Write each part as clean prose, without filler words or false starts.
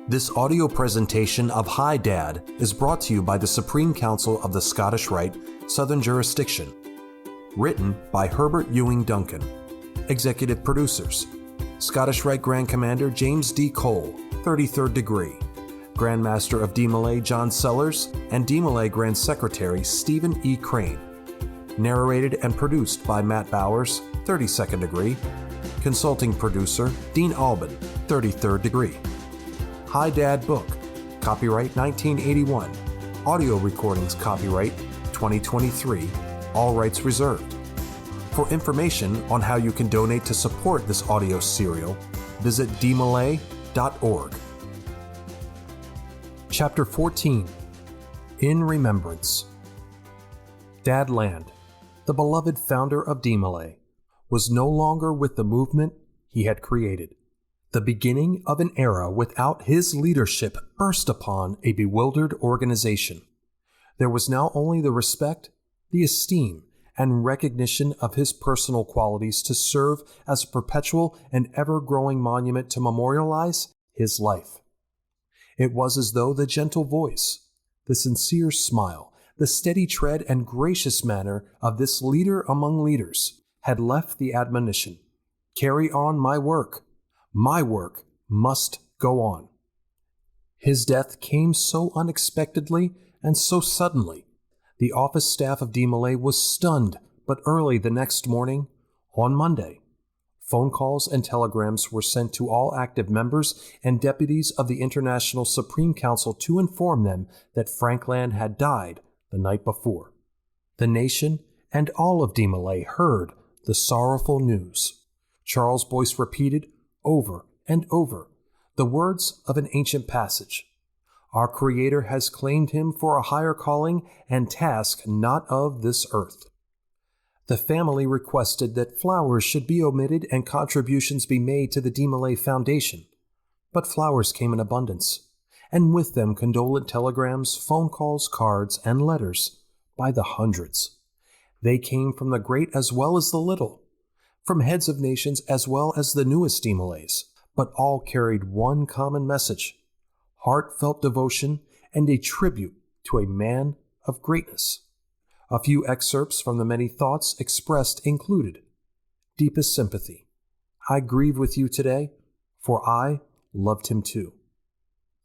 This audio presentation of Hi Dad is brought to you by the Supreme Council of the Scottish Rite, Southern Jurisdiction. Written by Herbert Ewing Duncan. Executive producers: Scottish Rite Grand Commander James D. Cole, 33rd degree. Grand Master of DeMolay John Sellars, and DeMolay Grand Secretary Stephen E. Crane. Narrated and produced by Matt Bowers, 32nd degree. Consulting producer Dean Alban, 33rd degree. Hi Dad Book, copyright 1981. Audio recordings copyright 2023. All rights reserved. For information on how you can donate to support this audio serial, visit DeMolay.org. Chapter 14. In Remembrance. Dad Land, the beloved founder of DeMolay, was no longer with the movement he had created. The beginning of an era without his leadership burst upon a bewildered organization. There was now only the respect, the esteem, and recognition of his personal qualities to serve as a perpetual and ever-growing monument to memorialize his life. It was as though the gentle voice, the sincere smile, the steady tread and gracious manner of this leader among leaders had left the admonition, "Carry on my work. My work must go on." His death came so unexpectedly and so suddenly. The office staff of DeMolay was stunned, but early the next morning, on Monday, phone calls and telegrams were sent to all active members and deputies of the International Supreme Council to inform them that Frank Land had died the night before. The nation and all of DeMolay heard the sorrowful news. Charles Boyce repeated over and over the words of an ancient passage: "Our Creator has claimed him for a higher calling and task not of this earth." The family requested that flowers should be omitted and contributions be made to the DeMolay Foundation, but flowers came in abundance, and with them condolent telegrams, phone calls, cards, and letters by the hundreds. They came from the great as well as the little, from heads of nations as well as the newest DeMolays, but all carried one common message: heartfelt devotion and a tribute to a man of greatness. A few excerpts from the many thoughts expressed included: deepest sympathy. I grieve with you today, for I loved him too.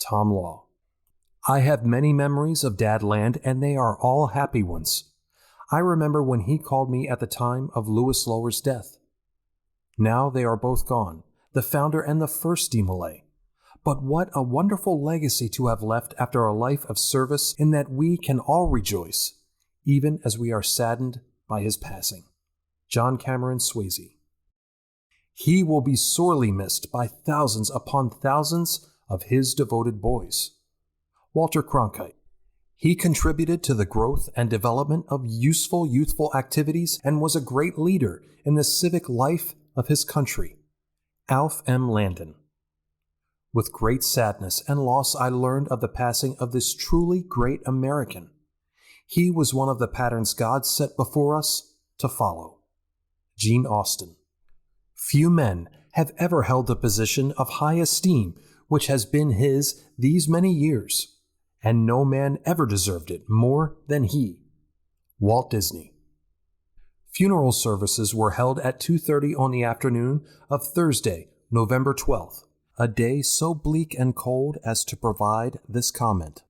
Tom Law. I have many memories of Dad Land, and they are all happy ones. I remember when he called me at the time of Louis Lower's death. Now they are both gone, the founder and the first DeMolay. But what a wonderful legacy to have left after a life of service, in that we can all rejoice, even as we are saddened by his passing. John Cameron Swayze. He will be sorely missed by thousands upon thousands of his devoted boys. Walter Cronkite. He contributed to the growth and development of useful youthful activities and was a great leader in the civic life of his country. Alf M. Landon. With great sadness and loss I learned of the passing of this truly great American. He was one of the patterns God set before us to follow. Gene Austen. Few men have ever held the position of high esteem which has been his these many years, and no man ever deserved it more than he. Walt Disney. Funeral services were held at 2:30 on the afternoon of Thursday, November 12th, a day so bleak and cold as to provide this comment: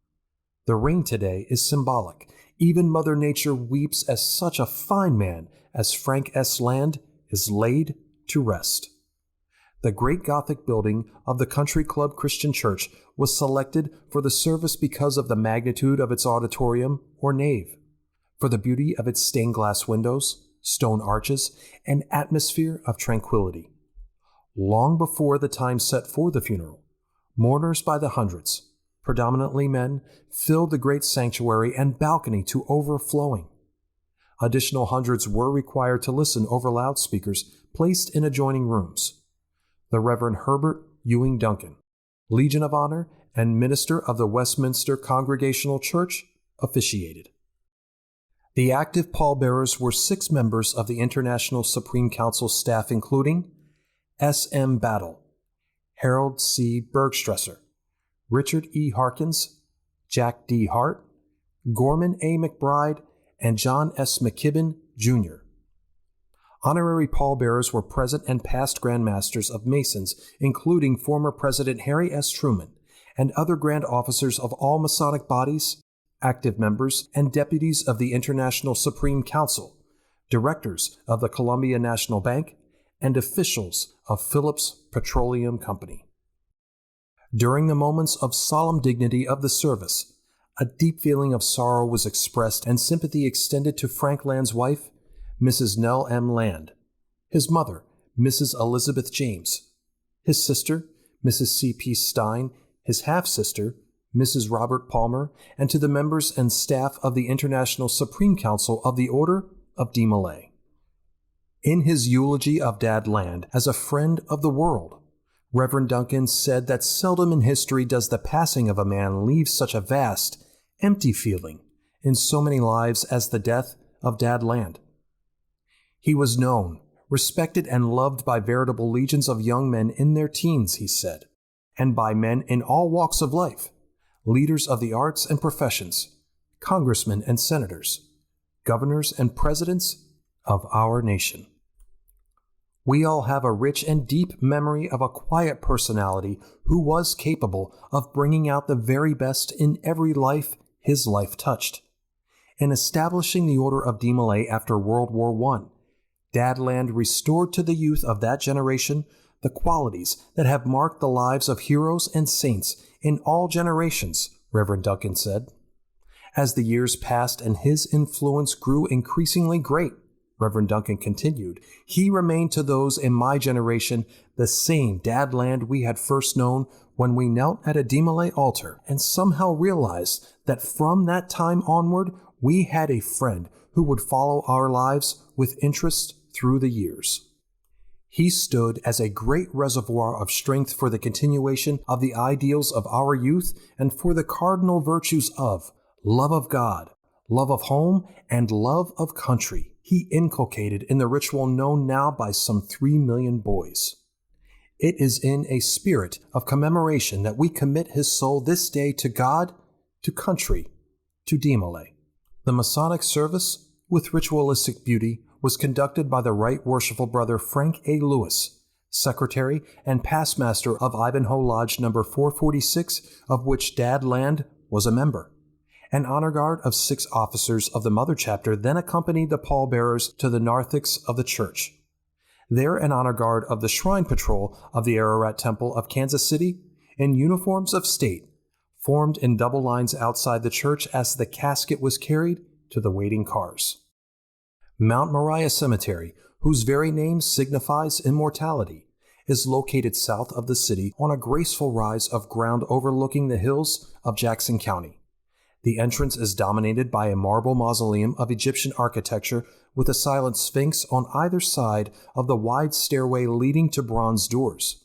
"The rain today is symbolic. Even Mother Nature weeps as such a fine man as Frank S. Land is laid to rest." The great Gothic building of the Country Club Christian Church was selected for the service because of the magnitude of its auditorium or nave, for the beauty of its stained glass windows, stone arches, and atmosphere of tranquility. Long before the time set for the funeral, mourners by the hundreds, predominantly men, filled the great sanctuary and balcony to overflowing. Additional hundreds were required to listen over loudspeakers placed in adjoining rooms. The Reverend Herbert Ewing Duncan, Legion of Honor and minister of the Westminster Congregational Church, officiated. The active pallbearers were 6 members of the International Supreme Council staff, including S. M. Battle, Harold C. Bergstresser, Richard E. Harkins, Jack D. Hart, Gorman A. McBride, and John S. McKibben, Jr. Honorary pallbearers were present and past Grand Masters of Masons, including former President Harry S. Truman, and other Grand Officers of all Masonic bodies, active members, and deputies of the International Supreme Council, directors of the Columbia National Bank, and officials of Phillips Petroleum Company. During the moments of solemn dignity of the service, a deep feeling of sorrow was expressed and sympathy extended to Frank Land's wife, Mrs. Nell M. Land, his mother, Mrs. Elizabeth James, his sister, Mrs. C.P. Stein, his half-sister, Mrs. Robert Palmer, and to the members and staff of the International Supreme Council of the Order of DeMolay. In his eulogy of Dad Land as a friend of the world, Reverend Duncan said that seldom in history does the passing of a man leave such a vast, empty feeling in so many lives as the death of Dad Land. He was known, respected, and loved by veritable legions of young men in their teens, he said, and by men in all walks of life, leaders of the arts and professions, congressmen and senators, governors and presidents of our nation. We all have a rich and deep memory of a quiet personality who was capable of bringing out the very best in every life his life touched. In establishing the Order of DeMolay after World War I, Dad Land restored to the youth of that generation the qualities that have marked the lives of heroes and saints in all generations, Reverend Duncan said. As the years passed and his influence grew increasingly great, Reverend Duncan continued, he remained to those in my generation the same Dad Land we had first known when we knelt at a DeMolay altar and somehow realized that from that time onward we had a friend who would follow our lives with interest through the years. He stood as a great reservoir of strength for the continuation of the ideals of our youth and for the cardinal virtues of love of God, love of home, and love of country he inculcated in the ritual known now by some 3 million boys. It is in a spirit of commemoration that we commit his soul this day to God, to country, to DeMolay. The Masonic service, with ritualistic beauty, was conducted by the Right Worshipful Brother Frank A. Lewis, Secretary and Past Master of Ivanhoe Lodge No. 446, of which Dad Land was a member. An honor guard of 6 officers of the Mother Chapter then accompanied the pallbearers to the narthex of the church. There an honor guard of the Shrine Patrol of the Ararat Temple of Kansas City, in uniforms of state, formed in double lines outside the church as the casket was carried to the waiting cars. Mount Moriah Cemetery, whose very name signifies immortality, is located south of the city on a graceful rise of ground overlooking the hills of Jackson County. The entrance is dominated by a marble mausoleum of Egyptian architecture with a silent sphinx on either side of the wide stairway leading to bronze doors.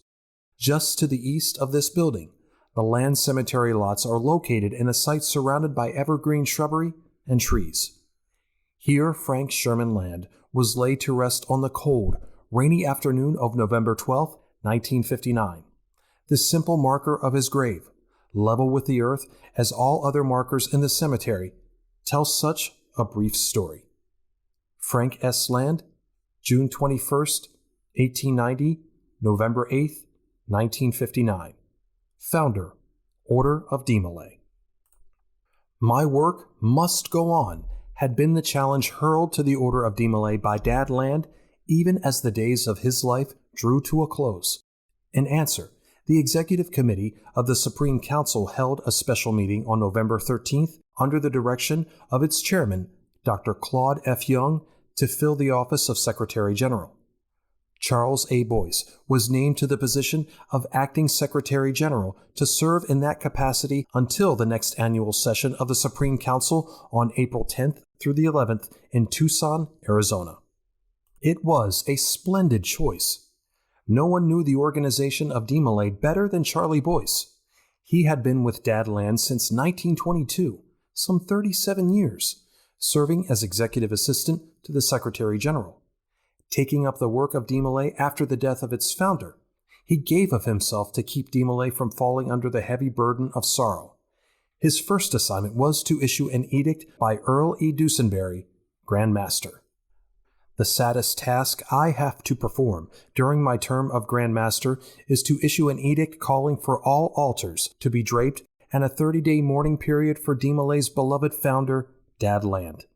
Just to the east of this building, the land cemetery lots are located in a site surrounded by evergreen shrubbery and trees. Here Frank Sherman Land was laid to rest on the cold, rainy afternoon of November 12, 1959. The simple marker of his grave, level with the earth as all other markers in the cemetery, tells such a brief story. Frank S. Land, June 21, 1890, November 8, 1959. Founder, Order of DeMolay. My work must go on had been the challenge hurled to the Order of DeMolay by Dad Land even as the days of his life drew to a close. In answer, the Executive Committee of the Supreme Council held a special meeting on November 13th under the direction of its chairman, Dr. Claude F. Young, to fill the office of Secretary General. Charles A. Boyce was named to the position of Acting Secretary General to serve in that capacity until the next annual session of the Supreme Council on April 10th through the 11th in Tucson, Arizona. It was a splendid choice. No one knew the organization of DeMolay better than Charlie Boyce. He had been with Dad Land since 1922, some 37 years, serving as executive assistant to the Secretary General. Taking up the work of DeMolay after the death of its founder, He gave of himself to keep DeMolay from falling under the heavy burden of sorrow. His first assignment was to issue an edict by Earl E. Dusenberry, Grand Master. The saddest task I have to perform during my term of Grand Master is to issue an edict calling for all altars to be draped and a 30-day mourning period for DeMolay's beloved founder, Dad Land.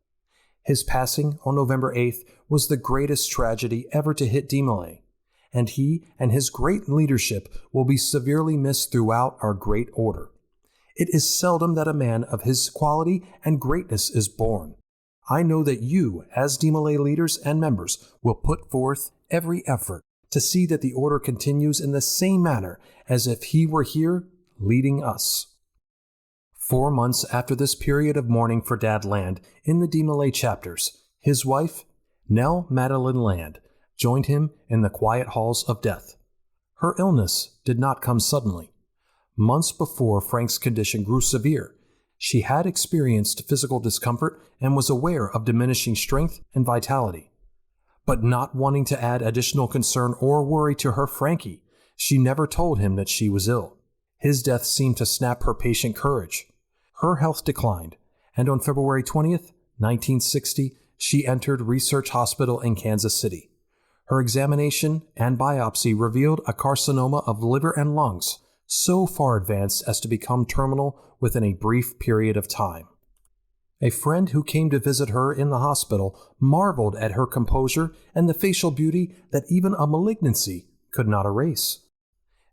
His passing on November 8th was the greatest tragedy ever to hit DeMolay, and he and his great leadership will be severely missed throughout our great order. It is seldom that a man of his quality and greatness is born. I know that you, as DeMolay leaders and members, will put forth every effort to see that the order continues in the same manner as if he were here leading us. 4 months after this period of mourning for Dad Land in the DeMolay chapters, his wife, Nell Madeline Land, joined him in the quiet halls of death. Her illness did not come suddenly. Months before Frank's condition grew severe, she had experienced physical discomfort and was aware of diminishing strength and vitality. But not wanting to add additional concern or worry to her Frankie, she never told him that she was ill. His death seemed to snap her patient courage. Her health declined, and on February 20th, 1960, she entered Research Hospital in Kansas City. Her examination and biopsy revealed a carcinoma of liver and lungs, so far advanced as to become terminal within a brief period of time. A friend who came to visit her in the hospital marveled at her composure and the facial beauty that even a malignancy could not erase.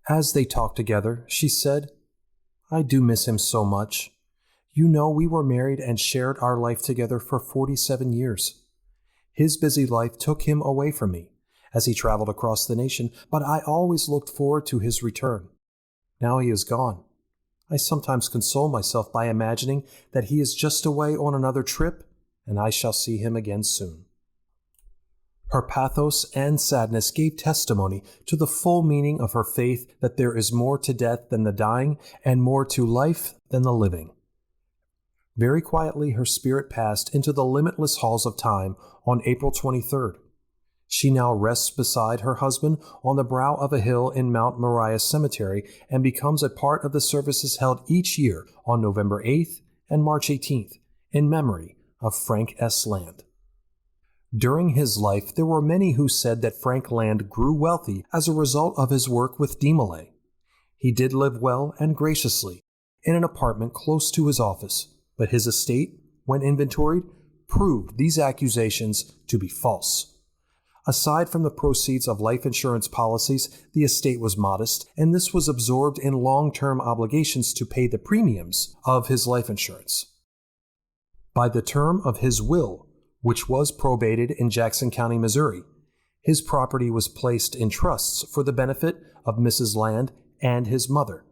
As they talked together, she said, "I do miss him so much. You know, we were married and shared our life together for 47 years. His busy life took him away from me as he traveled across the nation, but I always looked forward to his return. Now he is gone. I sometimes console myself by imagining that he is just away on another trip, and I shall see him again soon." Her pathos and sadness gave testimony to the full meaning of her faith that there is more to death than the dying and more to life than the living. Very quietly, her spirit passed into the limitless halls of time on April 23rd. She now rests beside her husband on the brow of a hill in Mount Moriah Cemetery and becomes a part of the services held each year on November 8th and March 18th in memory of Frank S. Land. During his life, there were many who said that Frank Land grew wealthy as a result of his work with DeMolay. He did live well and graciously in an apartment close to his office, but his estate, when inventoried, proved these accusations to be false. Aside from the proceeds of life insurance policies, the estate was modest, and this was absorbed in long-term obligations to pay the premiums of his life insurance. By the term of his will, which was probated in Jackson County, Missouri, his property was placed in trusts for the benefit of Mrs. Land and his mother.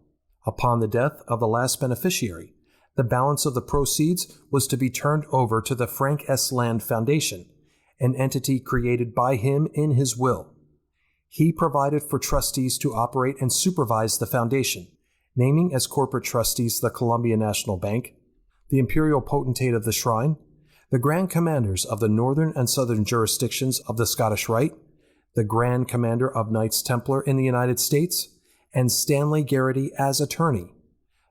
Upon the death of the last beneficiary, the balance of the proceeds was to be turned over to the Frank S. Land Foundation, an entity created by him in his will. He provided for trustees to operate and supervise the foundation, naming as corporate trustees the Columbia National Bank, the imperial potentate of the shrine, the Grand Commanders of the northern and southern jurisdictions of the Scottish Rite, the Grand Commander of Knights Templar in the United States, and Stanley Garrity as attorney.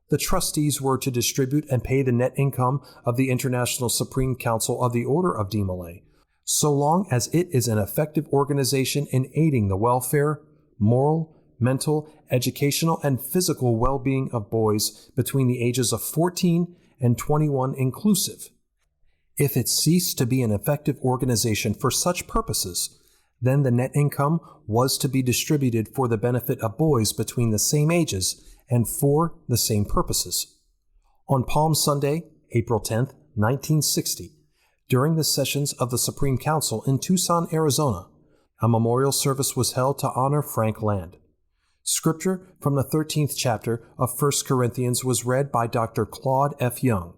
The trustees were to distribute and pay the net income of the International Supreme Council of the Order of DeMolay, so long as it is an effective organization in aiding the welfare, moral, mental, educational, and physical well-being of boys between the ages of 14 and 21 inclusive. If it ceased to be an effective organization for such purposes, then the net income was to be distributed for the benefit of boys between the same ages and for the same purposes. On Palm Sunday, April 10, 1960, during the sessions of the Supreme Council in Tucson, Arizona, a memorial service was held to honor Frank Land. Scripture from the 13th chapter of 1 Corinthians was read by Dr. Claude F. Young,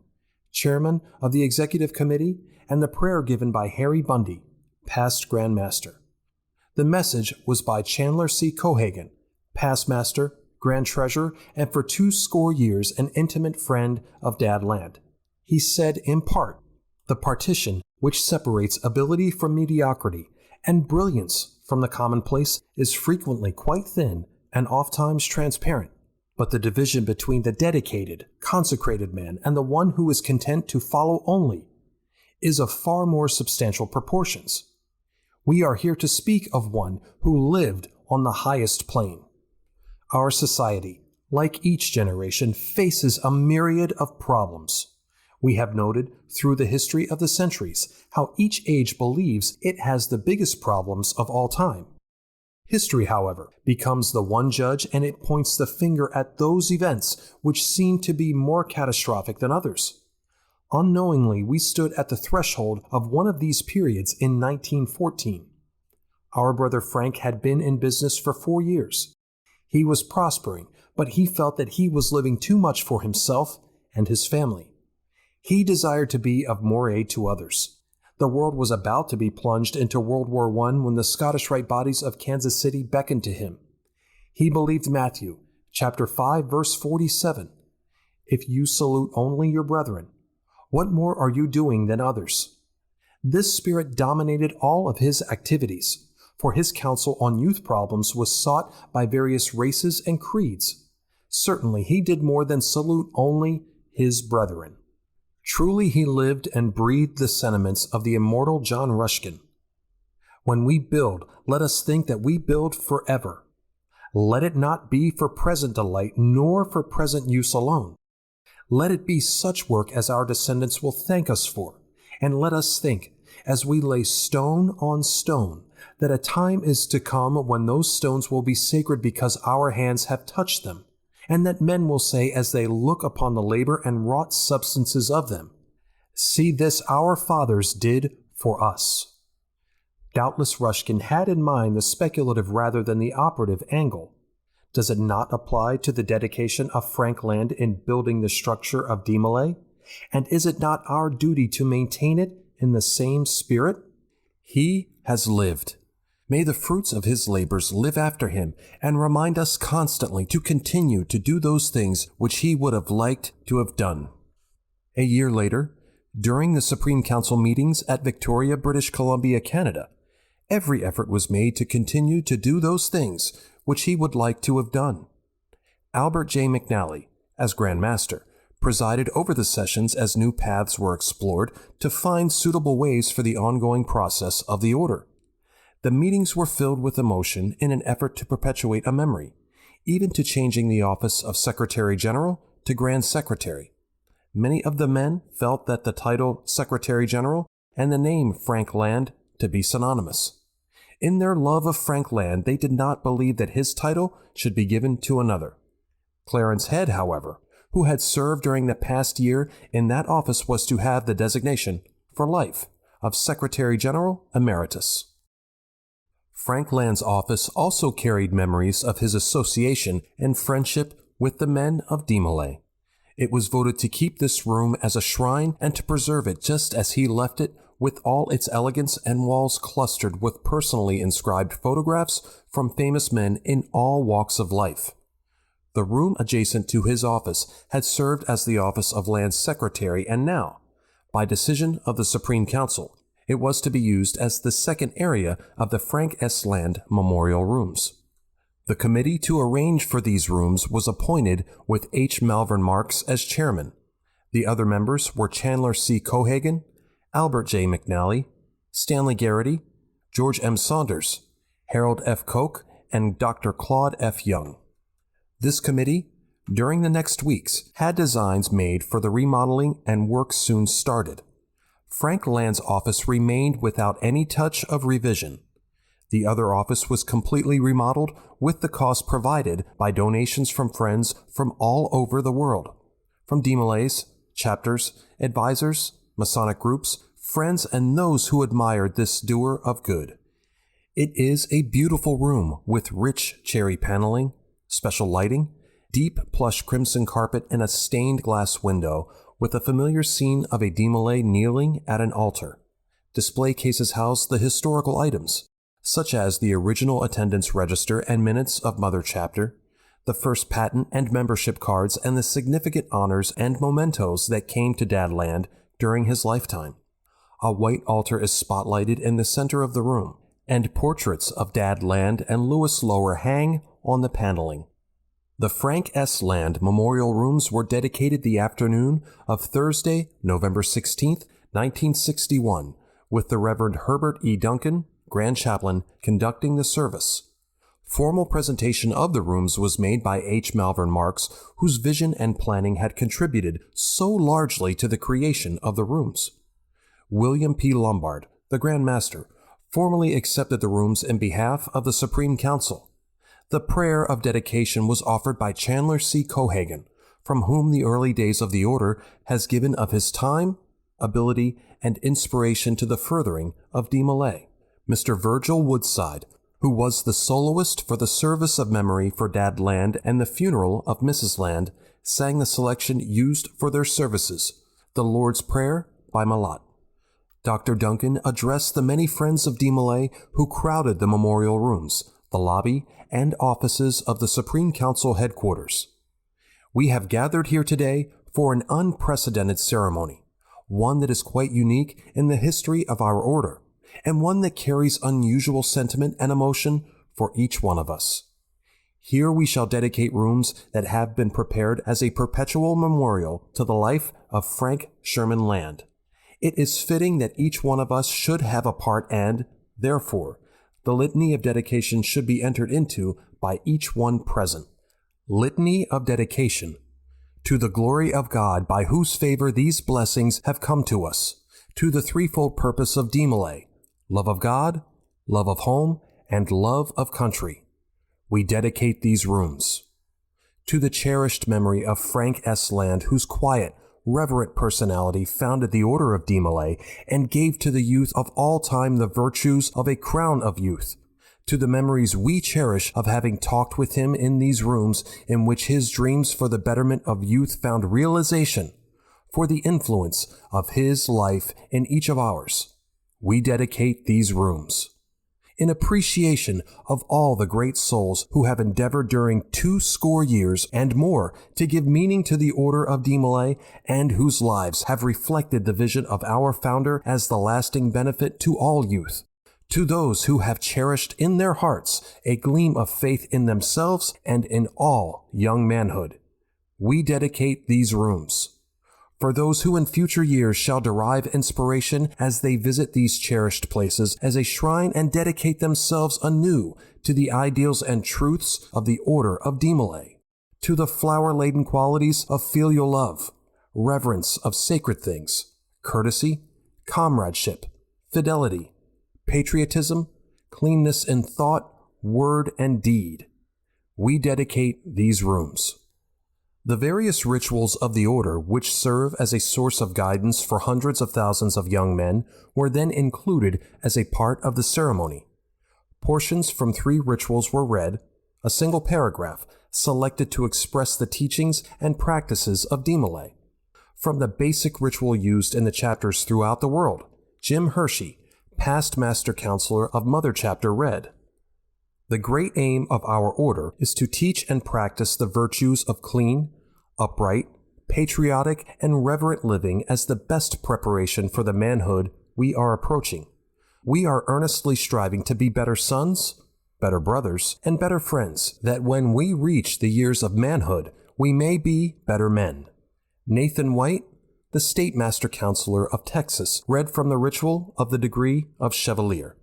chairman of the Executive Committee, and the prayer given by Harry Bundy, past Grand Master. The message was by Chandler C. Cohagen, past Master, Grand Treasurer, and for 20 years an intimate friend of Dad Land. He said, in part, "The partition which separates ability from mediocrity and brilliance from the commonplace is frequently quite thin and ofttimes transparent, but the division between the dedicated, consecrated man and the one who is content to follow only is of far more substantial proportions. We are here to speak of one who lived on the highest plane. Our society, like each generation, faces a myriad of problems. We have noted through the history of the centuries how each age believes it has the biggest problems of all time. History, however, becomes the one judge, and it points the finger at those events which seem to be more catastrophic than others. Unknowingly, we stood at the threshold of one of these periods in 1914. Our brother Frank had been in business for 4 years. He was prospering, but he felt that he was living too much for himself and his family. He desired to be of more aid to others. The world was about to be plunged into World War I when the Scottish Rite bodies of Kansas City beckoned to him. He believed Matthew, chapter 5, verse 47. If you salute only your brethren, what more are you doing than others? This spirit dominated all of his activities, for his counsel on youth problems was sought by various races and creeds. Certainly he did more than salute only his brethren. Truly he lived and breathed the sentiments of the immortal John Ruskin. When we build, let us think that we build forever. Let it not be for present delight, nor for present use alone. Let it be such work as our descendants will thank us for, and let us think, as we lay stone on stone, that a time is to come when those stones will be sacred because our hands have touched them, and that men will say as they look upon the labor and wrought substances of them, "See, this our fathers did for us." Doubtless Ruskin had in mind the speculative rather than the operative angle. Does it not apply to the dedication of Frank Land in building the structure of DeMolay? And is it not our duty to maintain it in the same spirit? He has lived. May the fruits of his labors live after him and remind us constantly to continue to do those things which he would have liked to have done. A year later, during the Supreme Council meetings at Victoria, British Columbia, Canada, every effort was made to continue to do those things which he would like to have done. Albert J. McNally, as Grand Master, presided over the sessions as new paths were explored to find suitable ways for the ongoing process of the order. The meetings were filled with emotion in an effort to perpetuate a memory, even to changing the office of Secretary General to Grand Secretary. Many of the men felt that the title Secretary General and the name Frank Land to be synonymous. In their love of Frank Land, they did not believe that his title should be given to another. Clarence Head, however, who had served during the past year in that office, was to have the designation, for life, of Secretary General Emeritus. Frank Land's office also carried memories of his association and friendship with the men of DeMolay. It was voted to keep this room as a shrine and to preserve it just as he left it, with all its elegance and walls clustered with personally inscribed photographs from famous men in all walks of life. The room adjacent to his office had served as the office of Land's secretary, and now, by decision of the Supreme Council, it was to be used as the second area of the Frank S. Land Memorial Rooms. The committee to arrange for these rooms was appointed with H. Malvern Marks as chairman. The other members were Chandler C. Cohagen, Albert J. McNally, Stanley Garrity, George M. Saunders, Harold F. Koch, and Dr. Claude F. Young. This committee, during the next weeks, had designs made for the remodeling, and work soon started. Frank Land's office remained without any touch of revision. The other office was completely remodeled with the cost provided by donations from friends from all over the world, from DeMolays, chapters, advisors, Masonic groups, friends, and those who admired this doer of good. It is a beautiful room with rich cherry paneling, special lighting, deep plush crimson carpet, and a stained glass window with a familiar scene of a DeMolay kneeling at an altar. Display cases house the historical items, such as the original attendance register and minutes of Mother Chapter, the first patent and membership cards, and the significant honors and mementos that came to Dad Land during his lifetime. A white altar is spotlighted in the center of the room, and portraits of Dad Land and Louis Lower hang on the paneling. The Frank S. Land Memorial Rooms were dedicated the afternoon of Thursday, November 16, 1961, with the Reverend Herbert E. Duncan, Grand Chaplain, conducting the service. Formal presentation of the rooms was made by H. Malvern Marks, whose vision and planning had contributed so largely to the creation of the rooms. William P. Lombard, the Grand Master, formally accepted the rooms in behalf of the Supreme Council. The prayer of dedication was offered by Chandler C. Cohagen, from whom the early days of the order has given of his time, ability, and inspiration to the furthering of DeMolay. Mr. Virgil Woodside, who was the soloist for the service of memory for Dad Land and the funeral of Mrs. Land, sang the selection used for their services, The Lord's Prayer by Malott. Dr. Duncan addressed the many friends of DeMolay who crowded the memorial rooms, the lobby, and offices of the Supreme Council headquarters. We have gathered here today for an unprecedented ceremony, one that is quite unique in the history of our order, and one that carries unusual sentiment and emotion for each one of us. Here we shall dedicate rooms that have been prepared as a perpetual memorial to the life of Frank Sherman Land. It is fitting that each one of us should have a part and, therefore, the litany of dedication should be entered into by each one present. Litany of dedication. To the glory of God, by whose favor these blessings have come to us, to the threefold purpose of DeMolay, love of God, love of home, and love of country, we dedicate these rooms. To the cherished memory of Frank S. Land, whose quiet, reverent personality founded the Order of DeMolay and gave to the youth of all time the virtues of a crown of youth, to the memories we cherish of having talked with him in these rooms in which his dreams for the betterment of youth found realization, for the influence of his life in each of ours, we dedicate these rooms. In appreciation of all the great souls who have endeavored during 20 years and more to give meaning to the Order of DeMolay and whose lives have reflected the vision of our founder as the lasting benefit to all youth. To those who have cherished in their hearts a gleam of faith in themselves and in all young manhood, we dedicate these rooms. For those who in future years shall derive inspiration as they visit these cherished places as a shrine and dedicate themselves anew to the ideals and truths of the Order of DeMolay, to the flower-laden qualities of filial love, reverence of sacred things, courtesy, comradeship, fidelity, patriotism, cleanness in thought, word, and deed, we dedicate these rooms. The various rituals of the order, which serve as a source of guidance for hundreds of thousands of young men, were then included as a part of the ceremony. Portions from 3 rituals were read, a single paragraph selected to express the teachings and practices of DeMolay. From the basic ritual used in the chapters throughout the world, Jim Hershey, past Master Counselor of Mother Chapter, read, "The great aim of our order is to teach and practice the virtues of clean, upright, patriotic, and reverent living as the best preparation for the manhood we are approaching. We are earnestly striving to be better sons, better brothers, and better friends, that when we reach the years of manhood, we may be better men." Nathan White, the State Master Counselor of Texas, read from the ritual of the degree of Chevalier.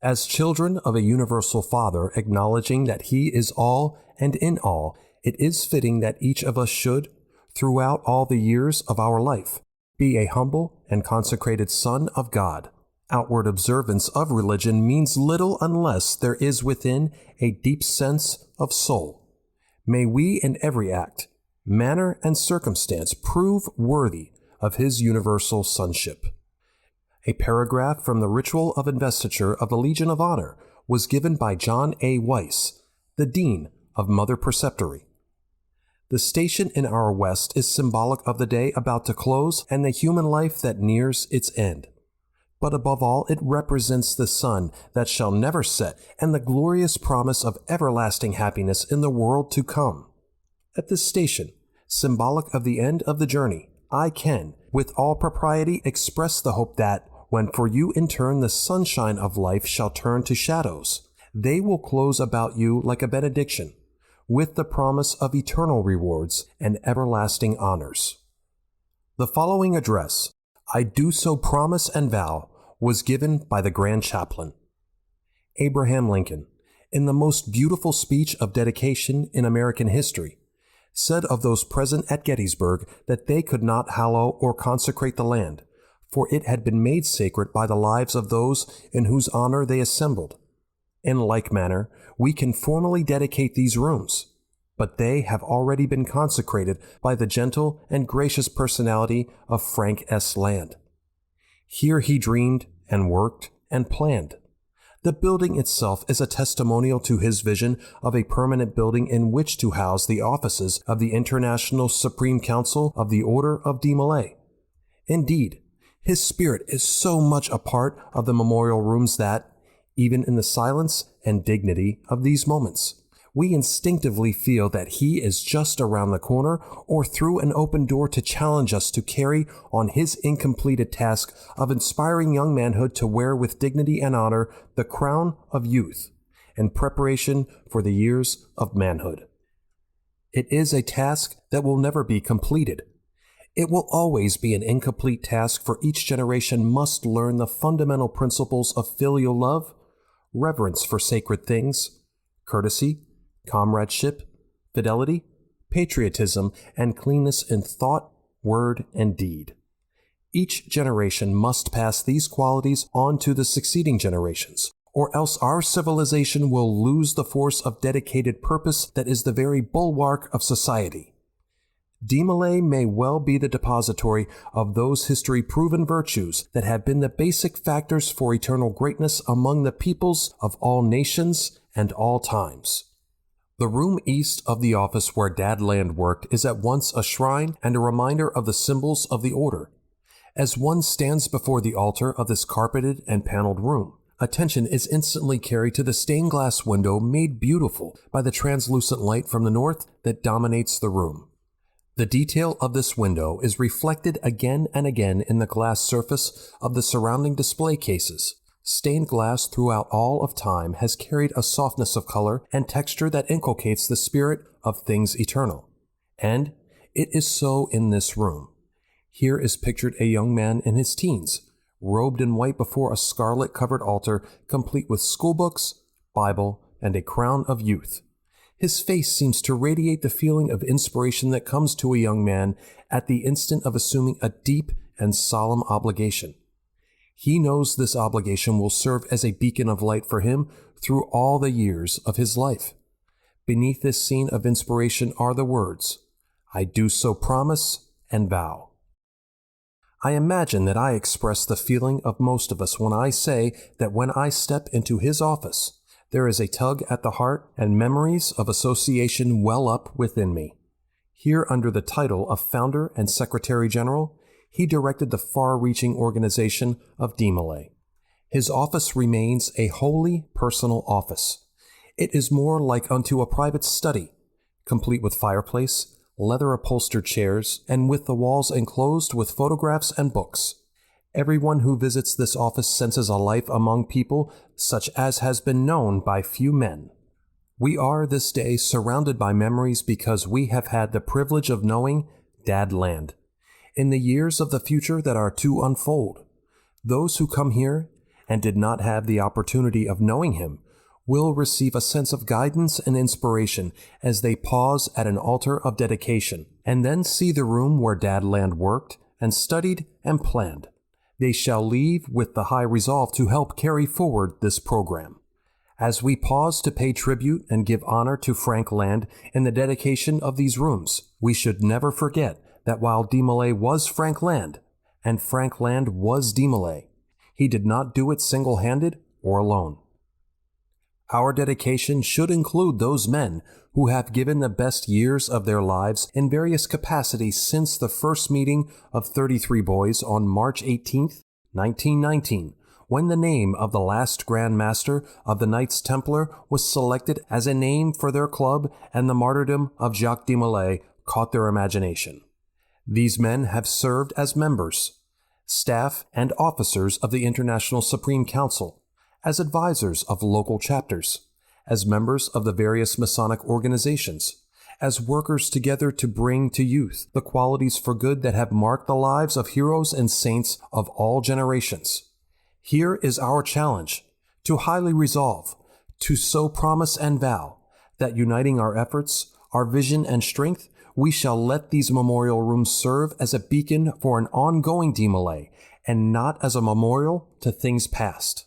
As children of a universal Father, acknowledging that He is all and in all, it is fitting that each of us should, throughout all the years of our life, be a humble and consecrated son of God. Outward observance of religion means little unless there is within a deep sense of soul. May we in every act, manner, and circumstance prove worthy of His universal sonship. A paragraph from the ritual of investiture of the Legion of Honor was given by John A. Weiss, the Dean of Mother Preceptory. The station in our West is symbolic of the day about to close and the human life that nears its end. But above all, it represents the sun that shall never set and the glorious promise of everlasting happiness in the world to come. At this station, symbolic of the end of the journey, I can, with all propriety, express the hope that, when for you in turn the sunshine of life shall turn to shadows, they will close about you like a benediction, with the promise of eternal rewards and everlasting honors. The following address, I do so promise and vow, was given by the Grand Chaplain. Abraham Lincoln, in the most beautiful speech of dedication in American history, said of those present at Gettysburg that they could not hallow or consecrate the land, for it had been made sacred by the lives of those in whose honor they assembled. In like manner, we can formally dedicate these rooms, but they have already been consecrated by the gentle and gracious personality of Frank S. Land. Here he dreamed and worked and planned. The building itself is a testimonial to his vision of a permanent building in which to house the offices of the International Supreme Council of the Order of DeMolay. Indeed, his spirit is so much a part of the memorial rooms that, even in the silence and dignity of these moments, we instinctively feel that he is just around the corner or through an open door to challenge us to carry on his incompleted task of inspiring young manhood to wear with dignity and honor the crown of youth in preparation for the years of manhood. It is a task that will never be completed. It will always be an incomplete task, for each generation must learn the fundamental principles of filial love, reverence for sacred things, courtesy, comradeship, fidelity, patriotism, and cleanness in thought, word, and deed. Each generation must pass these qualities on to the succeeding generations, or else our civilization will lose the force of dedicated purpose that is the very bulwark of society. DeMolay may well be the depository of those history-proven virtues that have been the basic factors for eternal greatness among the peoples of all nations and all times. The room east of the office where Dad Land worked is at once a shrine and a reminder of the symbols of the order. As one stands before the altar of this carpeted and paneled room, attention is instantly carried to the stained glass window made beautiful by the translucent light from the north that dominates the room. The detail of this window is reflected again and again in the glass surface of the surrounding display cases. Stained glass throughout all of time has carried a softness of color and texture that inculcates the spirit of things eternal. And it is so in this room. Here is pictured a young man in his teens, robed in white before a scarlet-covered altar, complete with schoolbooks, Bible, and a crown of youth. His face seems to radiate the feeling of inspiration that comes to a young man at the instant of assuming a deep and solemn obligation. He knows this obligation will serve as a beacon of light for him through all the years of his life. Beneath this scene of inspiration are the words, I do so promise and vow. I imagine that I express the feeling of most of us when I say that when I step into his office, there is a tug at the heart and memories of association well up within me. Here, under the title of Founder and Secretary General, he directed the far-reaching organization of DeMolay. His office remains a wholly personal office. It is more like unto a private study, complete with fireplace, leather-upholstered chairs, and with the walls enclosed with photographs and books. Everyone who visits this office senses a life among people such as has been known by few men. We are this day surrounded by memories because we have had the privilege of knowing Dad Land. In the years of the future that are to unfold, those who come here and did not have the opportunity of knowing him will receive a sense of guidance and inspiration as they pause at an altar of dedication and then see the room where Dad Land worked and studied and planned. They shall leave with the high resolve to help carry forward this program. As we pause to pay tribute and give honor to Frank Land in the dedication of these rooms, we should never forget that while DeMolay was Frank Land, and Frank Land was DeMolay, he did not do it single-handed or alone. Our dedication should include those men who have given the best years of their lives in various capacities since the first meeting of 33 boys on March 18, 1919, when the name of the last Grand Master of the Knights Templar was selected as a name for their club, and the martyrdom of Jacques DeMolay caught their imagination. These men have served as members, staff, and officers of the International Supreme Council, as advisors of local chapters, as members of the various Masonic organizations, as workers together to bring to youth the qualities for good that have marked the lives of heroes and saints of all generations. Here is our challenge, to highly resolve, to so promise and vow, that uniting our efforts, our vision and strength, we shall let these memorial rooms serve as a beacon for an ongoing DeMolay, and not as a memorial to things past.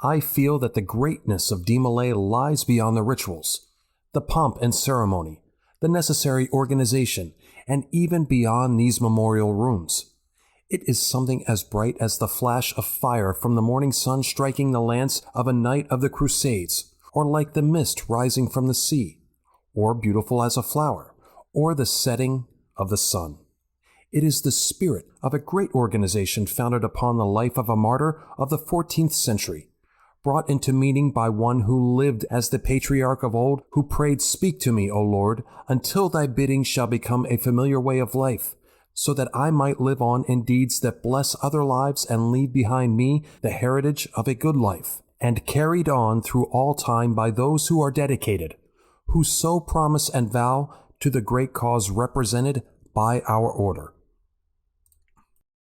I feel that the greatness of DeMolay lies beyond the rituals, the pomp and ceremony, the necessary organization, and even beyond these memorial rooms. It is something as bright as the flash of fire from the morning sun striking the lance of a knight of the Crusades, or like the mist rising from the sea, or beautiful as a flower, or the setting of the sun. It is the spirit of a great organization founded upon the life of a martyr of the 14th century, brought into meaning by one who lived as the patriarch of old, who prayed, "Speak to me, O Lord, until thy bidding shall become a familiar way of life, so that I might live on in deeds that bless other lives and leave behind me the heritage of a good life, and carried on through all time by those who are dedicated, who so promise and vow to the great cause represented by our order."